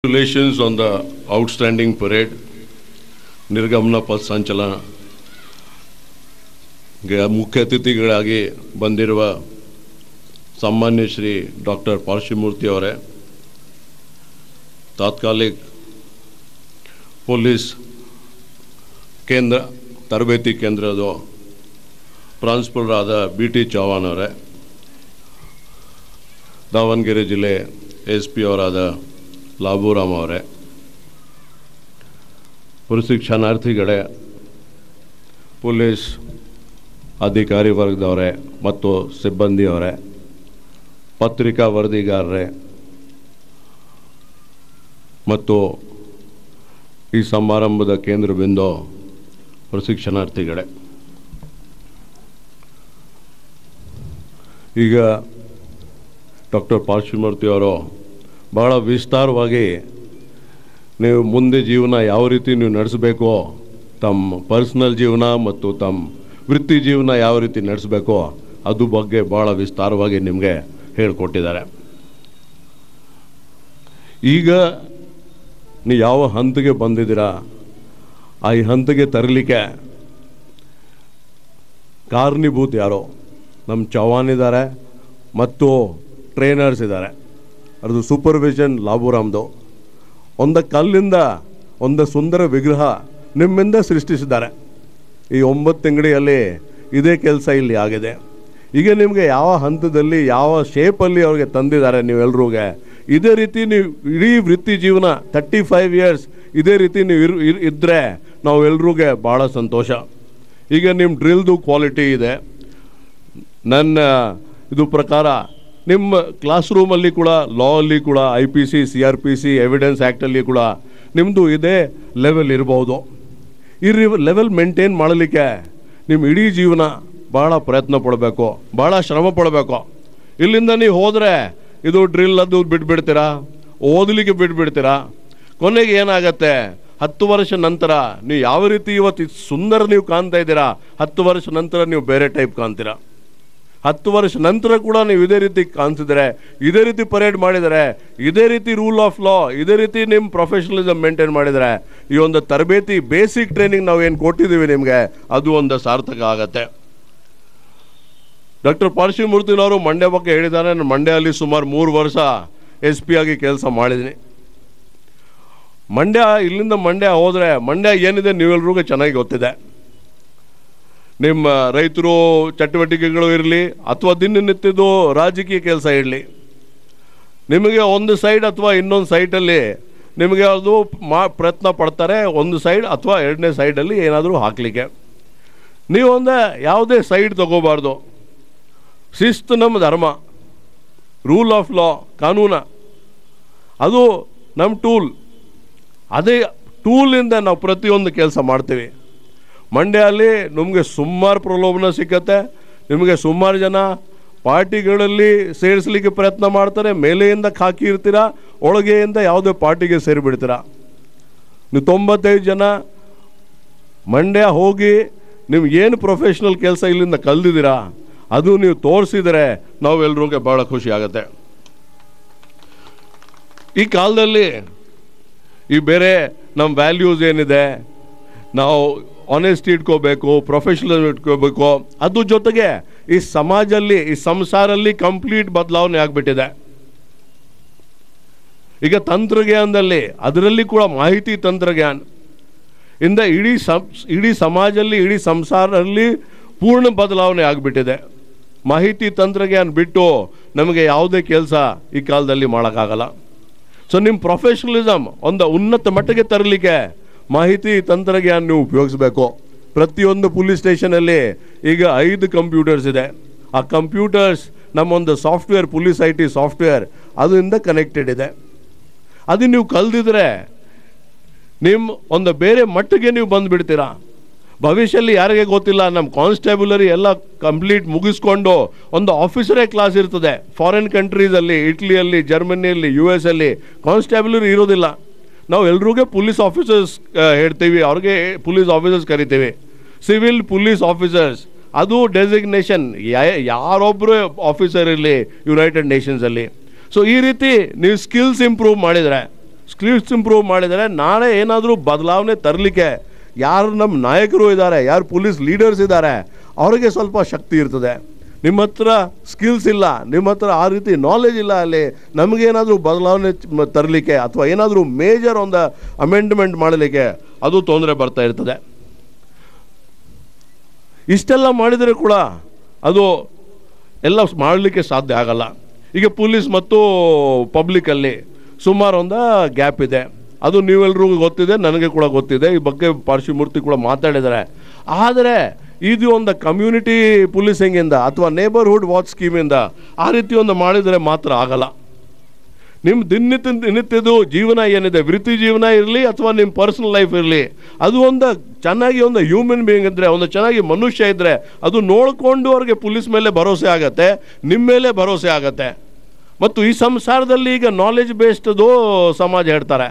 Congratulations on the outstanding parade. ನಿರ್ಗಮನ ಪಥ ಸಂಚಲನಗೆ ಮುಖ್ಯ ಅತಿಥಿಗಳಾಗಿ ಬಂದಿರುವ ಸಾಮಾನ್ಯ ಶ್ರೀ ಡಾಕ್ಟರ್ ಪಾರ್ಶ್ವಮೂರ್ತಿ ಅವರೇ, ತಾತ್ಕಾಲಿಕ ಪೊಲೀಸ್ ಕೇಂದ್ರ ತರಬೇತಿ ಕೇಂದ್ರದ ಪ್ರಾಂಶುಪಾಲರಾದ ಬಿ.ಟಿ. ಚೌಹಾಣ್ ಅವರೇ, ದಾವಣಗೆರೆ ಜಿಲ್ಲೆ ಎಸ್.ಪಿ. ಅವರಾದ ಲಾಬೂರಾಮ್ ಅವರೇ, ಪ್ರಶಿಕ್ಷಣಾರ್ಥಿಗಳೇ, ಪೊಲೀಸ್ ಅಧಿಕಾರಿ ವರ್ಗದವರೇ ಮತ್ತು ಸಿಬ್ಬಂದಿಯವರೇ, ಪತ್ರಿಕಾ ವರದಿಗಾರರೇ ಮತ್ತು ಈ ಸಮಾರಂಭದ ಕೇಂದ್ರ ಬಿಂದು ಪ್ರಶಿಕ್ಷಣಾರ್ಥಿಗಳೇ, ಈಗ ಡಾಕ್ಟರ್ ಪಾರ್ಶ್ವಮೂರ್ತಿ ಅವರು ಬಹಳ ವಿಸ್ತಾರವಾಗಿ ನೀವು ಮುಂದೆ ಜೀವನ ಯಾವ ರೀತಿ ನೀವು ನಡೆಸಬೇಕೋ, ತಮ್ಮ ಪರ್ಸ್ನಲ್ ಜೀವನ ಮತ್ತು ತಮ್ಮ ವೃತ್ತಿ ಜೀವನ ಯಾವ ರೀತಿ ನಡೆಸಬೇಕೋ ಅದು ಬಗ್ಗೆ ಭಾಳ ವಿಸ್ತಾರವಾಗಿ ನಿಮಗೆ ಹೇಳಿಕೊಟ್ಟಿದ್ದಾರೆ. ಈಗ ನೀವು ಯಾವ ಹಂತಕ್ಕೆ ಬಂದಿದ್ದೀರಾ, ಆ ಈ ಹಂತಕ್ಕೆ ತರಲಿಕ್ಕೆ ಕಾರಣೀಭೂತ ಯಾರೋ ನಮ್ಮ ಚೌಹಾಣ್ ಇದ್ದಾರೆ ಮತ್ತು ಟ್ರೈನರ್ಸ್ ಇದ್ದಾರೆ. ಅದು ಸೂಪರ್ವಿಷನ್ ಲಾಬೂರಾಮ್ದು. ಒಂದು ಕಲ್ಲಿಂದ ಒಂದು ಸುಂದರ ವಿಗ್ರಹ ನಿಮ್ಮಿಂದ ಸೃಷ್ಟಿಸಿದ್ದಾರೆ. ಈ 9 ತಿಂಗಳಿಯಲ್ಲಿ ಇದೇ ಕೆಲಸ ಇಲ್ಲಿ ಆಗಿದೆ. ಈಗ ನಿಮಗೆ ಯಾವ ಹಂತದಲ್ಲಿ ಯಾವ ಶೇಪಲ್ಲಿ ಅವ್ರಿಗೆ ತಂದಿದ್ದಾರೆ ನೀವೆಲ್ರಿಗೆ, ಇದೇ ರೀತಿ ನೀವು ಇಡೀ ವೃತ್ತಿ ಜೀವನ 35 ಇಯರ್ಸ್ ಇದೇ ರೀತಿ ನೀವು ಇದ್ದರೆ ನಾವೆಲ್ರಿಗೆ ಭಾಳ ಸಂತೋಷ. ಈಗ ನಿಮ್ಮ ಡ್ರಿಲ್ದು ಕ್ವಾಲಿಟಿ ಇದೆ. ನನ್ನ ಇದು ಪ್ರಕಾರ ನಿಮ್ಮ ಕ್ಲಾಸ್ ರೂಮಲ್ಲಿ ಕೂಡ, ಲಾ ಅಲ್ಲಿ ಕೂಡ, IPC, CRPC, ಎವಿಡೆನ್ಸ್ ಆ್ಯಕ್ಟಲ್ಲಿ ಕೂಡ ನಿಮ್ಮದು ಇದೇ ಲೆವೆಲ್ ಇರ್ಬೋದು. ಈ ಲೆವೆಲ್ ಮೇಂಟೈನ್ ಮಾಡಲಿಕ್ಕೆ ನಿಮ್ಮ ಇಡೀ ಜೀವನ ಭಾಳ ಪ್ರಯತ್ನ ಪಡಬೇಕು, ಭಾಳ ಶ್ರಮ ಪಡಬೇಕು. ಇಲ್ಲಿಂದ ನೀವು ಹೋದರೆ ಇದು ಡ್ರಿಲ್ ಅದು ಬಿಟ್ಬಿಡ್ತೀರಾ, ಓದಲಿಕ್ಕೆ ಬಿಟ್ಬಿಡ್ತೀರಾ. ಕೊನೆಗೆ ಏನಾಗತ್ತೆ, 10 ವರ್ಷ ನಂತರ ನೀವು ಯಾವ ರೀತಿ ಇವತ್ತು ಸುಂದರ ನೀವು ಕಾಣ್ತಾ ಇದ್ದೀರಾ, 10 ವರ್ಷ ನಂತರ ನೀವು ಬೇರೆ ಟೈಪ್ ಕಾಣ್ತೀರಾ. 10 ವರ್ಷ ನಂತರ ಕೂಡ ನೀವು ಇದೇ ರೀತಿ ಕಾಣಿಸಿದರೆ, ಇದೇ ರೀತಿ ಪರೇಡ್ ಮಾಡಿದರೆ, ಇದೇ ರೀತಿ ರೂಲ್ ಆಫ್ ಲಾ, ಇದೇ ರೀತಿ ನಿಮ್ಮ ಪ್ರೊಫೆಷನಲಿಸಮ್ ಮೇಂಟೈನ್ ಮಾಡಿದರೆ, ಈ ಒಂದು ತರಬೇತಿ ಬೇಸಿಕ್ ಟ್ರೈನಿಂಗ್ ನಾವು ಏನು ಕೊಟ್ಟಿದ್ದೀವಿ ನಿಮಗೆ, ಅದು ಒಂದು ಸಾರ್ಥಕ ಆಗತ್ತೆ. ಡಾಕ್ಟರ್ ಪಾರ್ಶ್ವಮೂರ್ತಿನವರು ಮಂಡ್ಯ ಬಗ್ಗೆ ಹೇಳಿದ್ದಾರೆ. ನಾನು ಮಂಡ್ಯಲ್ಲಿ ಸುಮಾರು 3 ವರ್ಷ SP ಆಗಿ ಕೆಲಸ ಮಾಡಿದ್ದೀನಿ. ಇಲ್ಲಿಂದ ಮಂಡ್ಯ ಹೋದರೆ ಮಂಡ್ಯ ಏನಿದೆ ನೀವೆಲ್ರಿಗೂ ಚೆನ್ನಾಗಿ ಗೊತ್ತಿದೆ. ನಿಮ್ಮ ರೈತರು ಚಟುವಟಿಕೆಗಳು ಇರಲಿ ಅಥವಾ ದಿನನಿತ್ಯದ ರಾಜಕೀಯ ಕೆಲಸ ಇರಲಿ, ನಿಮಗೆ ಒಂದು ಸೈಡ್ ಅಥವಾ ಇನ್ನೊಂದು ಸೈಟಲ್ಲಿ ನಿಮಗೆ ಅದು ಪ್ರಯತ್ನ ಪಡ್ತಾರೆ, ಒಂದು ಸೈಡ್ ಅಥವಾ ಎರಡನೇ ಸೈಡಲ್ಲಿ ಏನಾದರೂ ಹಾಕಲಿಕ್ಕೆ. ನೀವೊಂದು ಯಾವುದೇ ಸೈಡ್ ತಗೋಬಾರ್ದು. ಶಿಸ್ತು ನಮ್ಮ ಧರ್ಮ, ರೂಲ್ ಆಫ್ ಲಾ, ಕಾನೂನು ಅದು ನಮ್ಮ ಟೂಲ್. ಅದೇ ಟೂಲಿಂದ ನಾವು ಪ್ರತಿಯೊಂದು ಕೆಲಸ ಮಾಡ್ತೀವಿ. ಮಂಡ್ಯಲ್ಲಿ ನಿಮಗೆ ಸುಮಾರು ಪ್ರಲೋಭನೆ ಸಿಕ್ಕತ್ತೆ. ನಿಮಗೆ ಸುಮಾರು ಜನ ಪಾರ್ಟಿಗಳಲ್ಲಿ ಸೇರಿಸಲಿಕ್ಕೆ ಪ್ರಯತ್ನ ಮಾಡ್ತಾರೆ. ಮೇಲೆಯಿಂದ ಹಾಕಿ ಇರ್ತೀರಾ, ಒಳಗೆಯಿಂದ ಯಾವುದೇ ಪಾರ್ಟಿಗೆ ಸೇರಿಬಿಡ್ತೀರಾ. ನೀವು 95 ಜನ ಮಂಡ್ಯ ಹೋಗಿ ನೀವು ಏನು ಪ್ರೊಫೆಷ್ನಲ್ ಕೆಲಸ ಇಲ್ಲಿಂದ ಕಲ್ದಿದ್ದೀರಾ ಅದು ನೀವು ತೋರಿಸಿದರೆ ನಾವೆಲ್ಲರಿಗೆ ಭಾಳ ಖುಷಿ ಆಗುತ್ತೆ. ಈ ಕಾಲದಲ್ಲಿ ಈ ಬೇರೆ ನಮ್ಮ ವ್ಯಾಲ್ಯೂಸ್ ಏನಿದೆ, ನಾವು ಆನೆಸ್ಟಿ ಇಟ್ಕೋಬೇಕು, ಪ್ರೊಫೆಷನಲ್ ಇಟ್ಕೋಬೇಕು, ಅದ್ರ ಜೊತೆಗೆ ಈ ಸಮಾಜದಲ್ಲಿ, ಈ ಸಂಸಾರಲ್ಲಿ ಕಂಪ್ಲೀಟ್ ಬದಲಾವಣೆ ಆಗಿಬಿಟ್ಟಿದೆ. ಈಗ ತಂತ್ರಜ್ಞಾನದಲ್ಲಿ, ಅದರಲ್ಲಿ ಕೂಡ ಮಾಹಿತಿ ತಂತ್ರಜ್ಞಾನ ಇಂದ ಇಡೀ ಸಮಾಜದಲ್ಲಿ, ಇಡೀ ಸಂಸಾರದಲ್ಲಿ ಪೂರ್ಣ ಬದಲಾವಣೆ ಆಗಿಬಿಟ್ಟಿದೆ. ಮಾಹಿತಿ ತಂತ್ರಜ್ಞಾನ ಬಿಟ್ಟು ನಮಗೆ ಯಾವುದೇ ಕೆಲಸ ಈ ಕಾಲದಲ್ಲಿ ಮಾಡೋಕ್ಕಾಗಲ್ಲ. ಸೊ ನಿಮ್ಮ ಪ್ರೊಫೆಷನಲಿಸಮ್ ಒಂದು ಉನ್ನತ ಮಟ್ಟಕ್ಕೆ ತರಲಿಕ್ಕೆ ಮಾಹಿತಿ ತಂತ್ರಜ್ಞಾನ ನೀವು ಉಪಯೋಗಿಸಬೇಕು. ಪ್ರತಿಯೊಂದು ಪೊಲೀಸ್ ಸ್ಟೇಷನಲ್ಲಿ ಈಗ 5 ಕಂಪ್ಯೂಟರ್ಸ್ ಇದೆ. ಆ ಕಂಪ್ಯೂಟರ್ಸ್ ನಮ್ಮೊಂದು ಸಾಫ್ಟ್ವೇರ್, ಪೊಲೀಸ್ IT ಸಾಫ್ಟ್ವೇರ್ ಅದರಿಂದ ಕನೆಕ್ಟೆಡ್ ಇದೆ. ಅದು ನೀವು ಕಲ್ದಿದ್ರೆ ನಿಮ್ಮ ಒಂದು ಬೇರೆ ಮಟ್ಟಿಗೆ ನೀವು ಬಂದುಬಿಡ್ತೀರಾ. ಭವಿಷ್ಯದಲ್ಲಿ ಯಾರಿಗೆ ಗೊತ್ತಿಲ್ಲ, ನಮ್ಮ ಕಾನ್ಸ್ಟೇಬಲರಿ ಎಲ್ಲ ಕಂಪ್ಲೀಟ್ ಮುಗಿಸ್ಕೊಂಡು ಒಂದು ಆಫೀಸರೇ ಕ್ಲಾಸ್ ಇರ್ತದೆ. ಫಾರಿನ್ ಕಂಟ್ರೀಸಲ್ಲಿ, ಇಟ್ಲಿಯಲ್ಲಿ, ಜರ್ಮನಿಯಲ್ಲಿ, US ಅಲ್ಲಿ ಕಾನ್ಸ್ಟೇಬಲರಿ ಇರೋದಿಲ್ಲ. ನಾವು ಎಲ್ರಿಗೂ ಪೊಲೀಸ್ ಆಫೀಸರ್ಸ್ ಹೇಳ್ತೀವಿ, ಅವ್ರಿಗೆ ಪೊಲೀಸ್ ಆಫೀಸರ್ಸ್ ಕರಿತೀವಿ. ಸಿವಿಲ್ ಪೊಲೀಸ್ ಆಫೀಸರ್ಸ್ ಅದು ಡೆಸಿಗ್ನೇಷನ್, ಯಾರೊಬ್ಬರು ಆಫೀಸರ್ ಇರಲಿ ಯುನೈಟೆಡ್ ನೇಷನ್ಸಲ್ಲಿ. ಸೊ ಈ ರೀತಿ ನೀವು ಸ್ಕಿಲ್ಸ್ ಇಂಪ್ರೂವ್ ಮಾಡಿದರೆ ಸ್ಕಿಲ್ಸ್ ಇಂಪ್ರೂವ್ ಮಾಡಿದರೆ ನಾಳೆ ಏನಾದರೂ ಬದಲಾವಣೆ ತರಲಿಕ್ಕೆ ಯಾರು ನಮ್ಮ ನಾಯಕರು ಇದ್ದಾರೆ, ಯಾರು ಪೊಲೀಸ್ ಲೀಡರ್ಸ್ ಇದ್ದಾರೆ, ಅವರಿಗೆ ಸ್ವಲ್ಪ ಶಕ್ತಿ ಇರ್ತದೆ. ನಿಮ್ಮ ಹತ್ರ ಸ್ಕಿಲ್ಸ್ ಇಲ್ಲ, ನಿಮ್ಮ ಹತ್ರ ಆ ರೀತಿ ನಾಲೆಜ್ ಇಲ್ಲ, ಅಲ್ಲಿ ನಮಗೇನಾದರೂ ಬದಲಾವಣೆ ತರಲಿಕ್ಕೆ ಅಥವಾ ಏನಾದರೂ ಮೇಜರ್ ಒಂದು ಅಮೆಂಡ್ಮೆಂಟ್ ಮಾಡಲಿಕ್ಕೆ ಅದು ತೊಂದರೆ ಬರ್ತಾ ಇರ್ತದೆ. ಇಷ್ಟೆಲ್ಲ ಮಾಡಿದರೆ ಕೂಡ ಅದು ಎಲ್ಲ ಮಾಡಲಿಕ್ಕೆ ಸಾಧ್ಯ ಆಗಲ್ಲ. ಈಗ ಪೊಲೀಸ್ ಮತ್ತು ಪಬ್ಲಿಕಲ್ಲಿ ಸುಮಾರು ಒಂದು ಗ್ಯಾಪ್ ಇದೆ, ಅದು ನೀವೆಲ್ಲರಿಗೂ ಗೊತ್ತಿದೆ, ನನಗೆ ಕೂಡ ಗೊತ್ತಿದೆ. ಈ ಬಗ್ಗೆ ಪಾರ್ಶ್ವಮೂರ್ತಿ ಕೂಡ ಮಾತಾಡಿದ್ದಾರೆ. ಆದರೆ ಇದು ಒಂದು ಕಮ್ಯುನಿಟಿ ಪೊಲೀಸಿಂಗಿಂದ ಅಥವಾ ನೇಬರ್ಹುಡ್ ವಾಚ್ ಸ್ಕೀಮಿಂದ ಆ ರೀತಿ ಒಂದು ಮಾಡಿದರೆ ಮಾತ್ರ ಆಗಲ್ಲ. ನಿಮ್ಮ ದಿನನಿತ್ಯದ ಜೀವನ ಏನಿದೆ, ವೃತ್ತಿ ಜೀವನ ಇರಲಿ ಅಥವಾ ನಿಮ್ಮ ಪರ್ಸನಲ್ ಲೈಫ್ ಇರಲಿ, ಅದು ಒಂದು ಚೆನ್ನಾಗಿ ಒಂದು ಹ್ಯೂಮನ್ ಬೀಯಿಂಗ್ ಇದ್ದರೆ, ಒಂದು ಚೆನ್ನಾಗಿ ಮನುಷ್ಯ ಇದ್ದರೆ ಅದು ನೋಡಿಕೊಂಡು ಅವ್ರಿಗೆ ಪೊಲೀಸ್ ಮೇಲೆ ಭರವಸೆ ಆಗತ್ತೆ, ನಿಮ್ಮ ಮೇಲೆ ಭರವಸೆ ಆಗತ್ತೆ. ಮತ್ತು ಈ ಸಂಸಾರದಲ್ಲಿ ಈಗ ನಾಲೆಜ್ ಬೇಸ್ಡ್ದು ಸಮಾಜ ಹೇಳ್ತಾರೆ,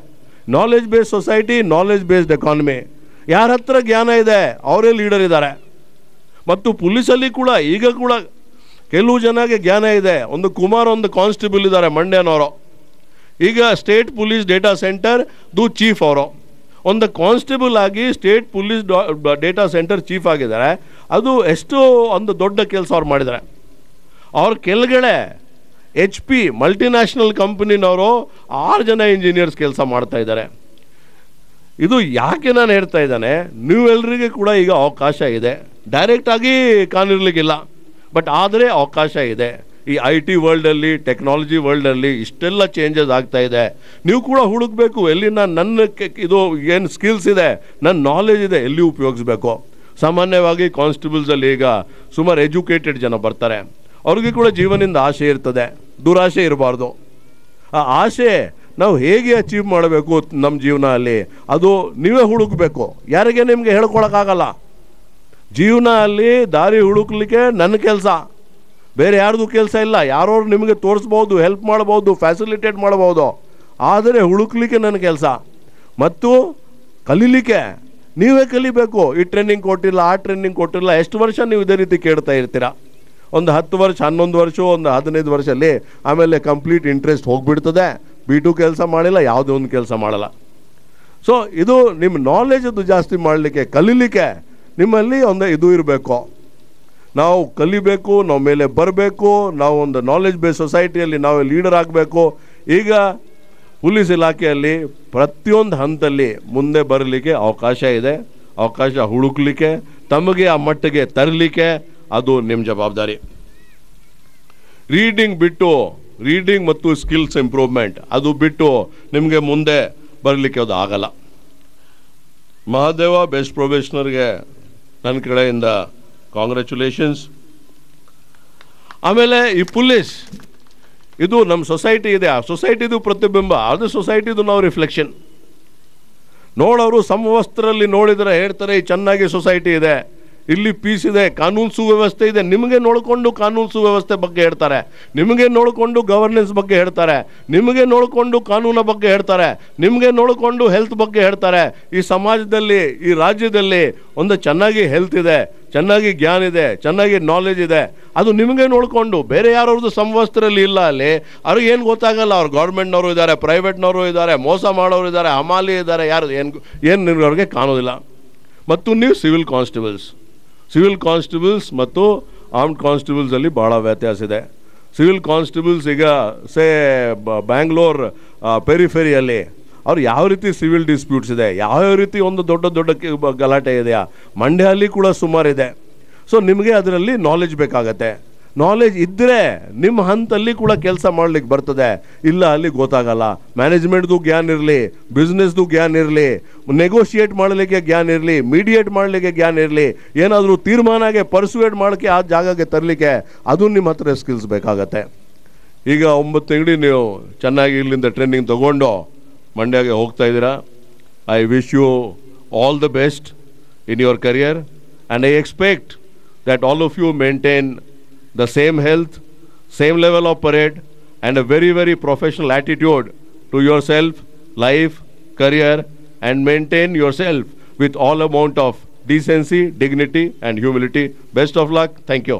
knowledge based society, knowledge based economy. ಯಾರ ಹತ್ರ ಜ್ಞಾನ ಇದೆ ಅವರೇ ಲೀಡರ್ ಇದ್ದಾರೆ. ಮತ್ತು ಪೊಲೀಸಲ್ಲಿ ಕೂಡ ಈಗ ಕೂಡ ಕೆಲವು ಜನಕ್ಕೆ ಜ್ಞಾನ ಇದೆ. ಒಂದು ಕುಮಾರ್ ಒಂದು ಕಾನ್ಸ್ಟೇಬಲ್ ಇದ್ದಾರೆ ಮಂಡ್ಯನವರು, ಈಗ state police data centre chief ಅವರು. ಒಂದು ಕಾನ್ಸ್ಟೇಬಲ್ ಆಗಿ state police data centre chief ಆಗಿದ್ದಾರೆ. ಅದು ಎಷ್ಟು ಒಂದು ದೊಡ್ಡ ಕೆಲಸ ಅವ್ರು ಮಾಡಿದ್ದಾರೆ. ಅವ್ರ ಕೆಳಗಡೆ HP ಮಲ್ಟಿನ್ಯಾಷನಲ್ ಕಂಪನಿನವರು 6 ಜನ ಇಂಜಿನಿಯರ್ಸ್ ಕೆಲಸ ಮಾಡ್ತಾ ಇದ್ದಾರೆ. ಇದು ಯಾಕೆ ನಾನು ಹೇಳ್ತಾ ಇದ್ದಾನೆ, ನೀವೆಲ್ಲರಿಗೆ ಕೂಡ ಈಗ ಅವಕಾಶ ಇದೆ. ಡೈರೆಕ್ಟಾಗಿ ಕಾಣಿರ್ಲಿಕ್ಕಿಲ್ಲ, ಬಟ್ ಆದರೆ ಅವಕಾಶ ಇದೆ. ಈ IT ವರ್ಲ್ಡಲ್ಲಿ, ಟೆಕ್ನಾಲಜಿ ವರ್ಲ್ಡಲ್ಲಿ ಇಷ್ಟೆಲ್ಲ ಚೇಂಜಸ್ ಆಗ್ತಾ ಇದೆ. ನೀವು ಕೂಡ ಹುಡುಕಬೇಕು, ಎಲ್ಲಿ ನನ್ನ ಇದು ಏನು ಸ್ಕಿಲ್ಸ್ ಇದೆ, ನನ್ನ ನಾಲೆಜ್ ಇದೆ, ಎಲ್ಲಿ ಉಪಯೋಗಿಸ್ಬೇಕು. ಸಾಮಾನ್ಯವಾಗಿ ಕಾನ್ಸ್ಟೇಬಲ್ಸಲ್ಲಿ ಈಗ ಸುಮಾರು ಎಜುಕೇಟೆಡ್ ಜನ ಬರ್ತಾರೆ. ಅವ್ರಿಗೆ ಕೂಡ ಜೀವನದಿಂದ ಆಸೆ ಇರ್ತದೆ, ದುರಾಸೆ ಇರಬಾರ್ದು. ಆ ಆಸೆ ನಾವು ಹೇಗೆ ಅಚೀವ್ ಮಾಡಬೇಕು ನಮ್ಮ ಜೀವನ ಅಲ್ಲಿ, ಅದು ನೀವೇ ಹುಡುಕಬೇಕು. ಯಾರಿಗೆ ನಿಮಗೆ ಹೇಳ್ಕೊಳಕ್ಕಾಗಲ್ಲ. ಜೀವನ ಅಲ್ಲಿ ದಾರಿ ಹುಡುಕ್ಲಿಕ್ಕೆ ನನ್ನ ಕೆಲಸ, ಬೇರೆ ಯಾರ್ದು ಕೆಲಸ ಇಲ್ಲ. ಯಾರೋ ನಿಮಗೆ ತೋರಿಸ್ಬೋದು, ಹೆಲ್ಪ್ ಮಾಡ್ಬೋದು, ಫ್ಯಾಸಿಲಿಟೇಟ್ ಮಾಡ್ಬೋದು, ಆದರೆ ಹುಡುಕ್ಲಿಕ್ಕೆ ನನ್ನ ಕೆಲಸ. ಮತ್ತು ಕಲೀಲಿಕ್ಕೆ ನೀವೇ ಕಲಿಬೇಕು. ಈ ಟ್ರೈನಿಂಗ್ ಕೊಟ್ಟಿಲ್ಲ, ಆ ಟ್ರೈನಿಂಗ್ ಕೊಟ್ಟಿಲ್ಲ, ಎಷ್ಟು ವರ್ಷ ನೀವು ಇದೇ ರೀತಿ ಕೇಳ್ತಾ ಇರ್ತೀರಾ. ಒಂದು 10 ವರ್ಷ, 11 ವರ್ಷ, ಒಂದು 15 ವರ್ಷದಲ್ಲಿ ಆಮೇಲೆ ಕಂಪ್ಲೀಟ್ ಇಂಟ್ರೆಸ್ಟ್ ಹೋಗಿಬಿಡ್ತದೆ. B2 ಕೆಲಸ ಮಾಡಿಲ್ಲ, ಯಾವುದೇ ಒಂದು ಕೆಲಸ ಮಾಡಲ್ಲ. ಸೊ ಇದು ನಿಮ್ಮ ನಾಲೆಜ್ ಅದು ಜಾಸ್ತಿ ಮಾಡಲಿಕ್ಕೆ, ಕಲೀಲಿಕ್ಕೆ ನಿಮ್ಮಲ್ಲಿ ಒಂದು ಇದು ಇರಬೇಕು. ನಾವು ಕಲಿಬೇಕು, ನಾವು ಮೇಲೆ ಬರಬೇಕು, ನಾವು ಒಂದು ನಾಲೆಜ್ ಬೇಸ್ ಸೊಸೈಟಿಯಲ್ಲಿ ನಾವು ಲೀಡರ್ ಆಗಬೇಕು. ಈಗ ಪೊಲೀಸ್ ಇಲಾಖೆಯಲ್ಲಿ ಪ್ರತಿಯೊಂದು ಹಂತದಲ್ಲಿ ಮುಂದೆ ಬರಲಿಕ್ಕೆ ಅವಕಾಶ ಇದೆ. ಅವಕಾಶ ಹುಡುಕ್ಲಿಕ್ಕೆ, ತಮಗೆ ಆ ಮಟ್ಟಿಗೆ ತರಲಿಕ್ಕೆ ಅದು ನಿಮ್ಮ ಜವಾಬ್ದಾರಿ. ರೀಡಿಂಗ್ ಮತ್ತು ಸ್ಕಿಲ್ಸ್ ಇಂಪ್ರೂವ್ಮೆಂಟ್ ಅದು ಬಿಟ್ಟು ನಿಮಗೆ ಮುಂದೆ ಬರಲಿಕ್ಕೆ ಅದು ಆಗಲ್ಲ. ಮಹಾದೇವ ಬೆಸ್ಟ್ ಪ್ರೊಫೆಷನರ್ಗೆ ನನ್ನ ಕಡೆಯಿಂದ ಕಾಂಗ್ರ್ಯಾಚುಲೇಷನ್ಸ್. ಆಮೇಲೆ ಈ ಪೊಲೀಸ್ ಇದು ನಮ್ಮ ಸೊಸೈಟಿ ಇದೆ, ಆ ಸೊಸೈಟಿದು ಪ್ರತಿಬಿಂಬ, ಅದು ಸೊಸೈಟಿದು ನಾವು ರಿಫ್ಲೆಕ್ಷನ್. ನೋಡೋರು ಸಮವಸ್ತ್ರದಲ್ಲಿ ನೋಡಿದರೆ ಹೇಳ್ತಾರೆ ಚೆನ್ನಾಗಿ ಸೊಸೈಟಿ ಇದೆ, ಇಲ್ಲಿ ಪೀಸ್ ಇದೆ, ಕಾನೂನು ಸುವ್ಯವಸ್ಥೆ ಇದೆ. ನಿಮಗೆ ನೋಡಿಕೊಂಡು ಕಾನೂನು ಸುವ್ಯವಸ್ಥೆ ಬಗ್ಗೆ ಹೇಳ್ತಾರೆ, ನಿಮಗೆ ನೋಡಿಕೊಂಡು ಗವರ್ನೆನ್ಸ್ ಬಗ್ಗೆ ಹೇಳ್ತಾರೆ, ನಿಮಗೆ ನೋಡಿಕೊಂಡು ಕಾನೂನ ಬಗ್ಗೆ ಹೇಳ್ತಾರೆ, ನಿಮಗೆ ನೋಡಿಕೊಂಡು ಹೆಲ್ತ್ ಬಗ್ಗೆ ಹೇಳ್ತಾರೆ. ಈ ಸಮಾಜದಲ್ಲಿ, ಈ ರಾಜ್ಯದಲ್ಲಿ ಒಂದು ಚೆನ್ನಾಗಿ ಹೆಲ್ತ್ ಇದೆ, ಚೆನ್ನಾಗಿ ಜ್ಞಾನ ಇದೆ, ಚೆನ್ನಾಗಿ ನಾಲೆಜ್ ಇದೆ, ಅದು ನಿಮಗೆ ನೋಡಿಕೊಂಡು. ಬೇರೆ ಯಾರವ್ರದ್ದು ಸಮವಸ್ತ್ರದಲ್ಲಿ ಇಲ್ಲ. ಅಲ್ಲಿ ಅವ್ರಿಗೆ ಏನು ಗೊತ್ತಾಗಲ್ಲ. ಅವ್ರು ಗೌರ್ಮೆಂಟ್ನವರು ಇದ್ದಾರೆ, ಪ್ರೈವೇಟ್ನವರು ಇದ್ದಾರೆ, ಮೋಸ ಮಾಡೋರು ಇದ್ದಾರೆ, ಹಮಾಲಿ ಇದ್ದಾರೆ, ಯಾರು ಏನು ಅವ್ರಿಗೆ ಕಾಣೋದಿಲ್ಲ. ಮತ್ತು ನೀವು ಸಿವಿಲ್ ಕಾನ್ಸ್ಟೇಬಲ್ಸ್ ಮತ್ತು ಆರ್ಮ್ಡ್ ಕಾನ್ಸ್ಟೇಬಲ್ಸಲ್ಲಿ ಭಾಳ ವ್ಯತ್ಯಾಸ ಇದೆ. ಸಿವಿಲ್ ಕಾನ್ಸ್ಟೇಬಲ್ಸ್ ಈಗ ಬ್ಯಾಂಗ್ಳೂರ್ ಪೆರಿಫೆರಿಯಲ್ಲಿ ಅವ್ರು ಯಾವ ರೀತಿ ಸಿವಿಲ್ ಡಿಸ್ಪ್ಯೂಟ್ಸ್ ಇದೆ, ಯಾವ ರೀತಿ ಒಂದು ದೊಡ್ಡ ಗಲಾಟೆ ಇದೆಯಾ, ಮಂಡ್ಯಲ್ಲಿ ಕೂಡ ಸುಮಾರಿದೆ. ಸೊ ನಿಮಗೆ ಅದರಲ್ಲಿ ನಾಲೆಜ್ ಬೇಕಾಗತ್ತೆ. ನಾಲೆಜ್ ಇದ್ದರೆ ನಿಮ್ಮ ಹಂತಲ್ಲಿ ಕೂಡ ಕೆಲಸ ಮಾಡ್ಲಿಕ್ಕೆ ಬರ್ತದೆ. ಇಲ್ಲ ಅಲ್ಲಿ ಗೊತ್ತಾಗಲ್ಲ. ಮ್ಯಾನೇಜ್ಮೆಂಟ್ದು ಜ್ಞಾನ ಇರಲಿ, ಬಿಸ್ನೆಸ್ದು ಜ್ಞಾನ ಇರಲಿ, ನೆಗೋಷಿಯೇಟ್ ಮಾಡಲಿಕ್ಕೆ ಜ್ಞಾನ ಇರಲಿ, ಮೀಡಿಯೇಟ್ ಮಾಡಲಿಕ್ಕೆ ಜ್ಞಾನ ಇರಲಿ, ಏನಾದರೂ ತೀರ್ಮಾನಕ್ಕೆ ಪರ್ಸುವೇಟ್ ಮಾಡೋಕ್ಕೆ ಆ ಜಾಗಕ್ಕೆ ತರಲಿಕ್ಕೆ ಅದು ನಿಮ್ಮ ಹತ್ರ ಸ್ಕಿಲ್ಸ್ ಬೇಕಾಗತ್ತೆ. ಈಗ 9 ತಿಂಗಳು ನೀವು ಚೆನ್ನಾಗಿ ಇಲ್ಲಿಂದ ಟ್ರೈನಿಂಗ್ ತೊಗೊಂಡು ಮಂಡ್ಯಗೆ ಹೋಗ್ತಾ ಇದ್ದೀರಾ. I wish you all the best in your career and I expect that all of you maintain the same health, same level of parade and a very, very professional attitude to yourself, life, career, and maintain yourself with all amount of decency, dignity and humility. Best of luck. Thank you.